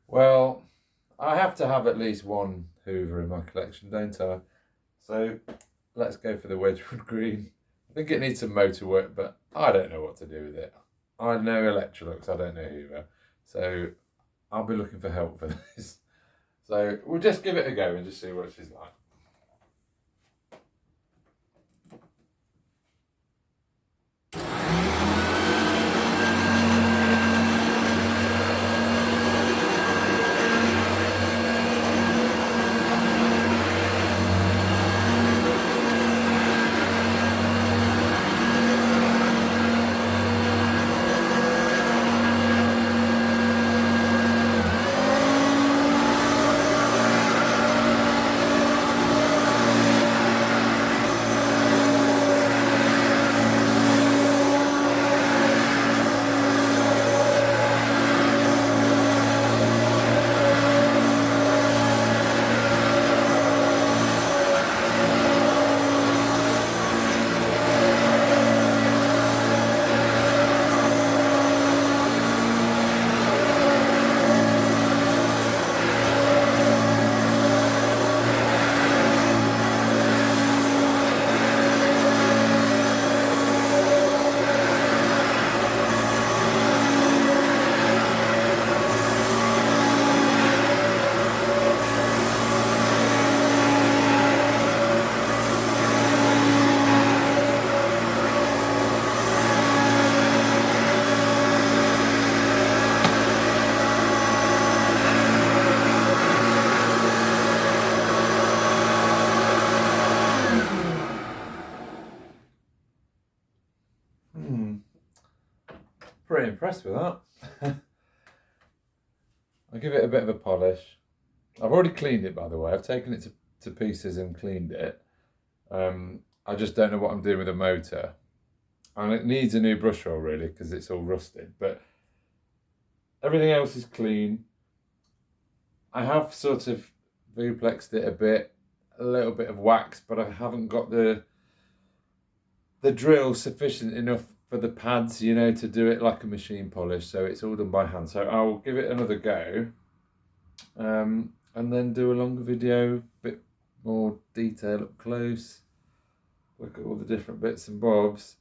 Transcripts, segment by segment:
Well, I have to have at least one Hoover in my collection, don't I? So let's go for the Wedgwood Green. I think it needs some motor work, but I don't know what to do with it. I know Electrolux, I don't know Hoover. So I'll be looking for help for this. So we'll just give it a go and just see what she's like. Pretty impressed with that. I'll give it a bit of a polish. I've already cleaned it, by the way. I've taken it to pieces and cleaned it. I just don't know what I'm doing with the motor. And it needs a new brush roll, really, because it's all rusted. But everything else is clean. I have sort of duplexed it a little bit of wax, but I haven't got the drill sufficient enough for the pads, you know, to do it like a machine polish. So it's all done by hand. So I'll give it another go, and then do a longer video, a bit more detail up close, look at all the different bits and bobs.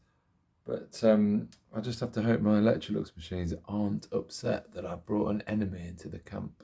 But I just have to hope my Electrolux machines aren't upset that I've brought an enemy into the camp.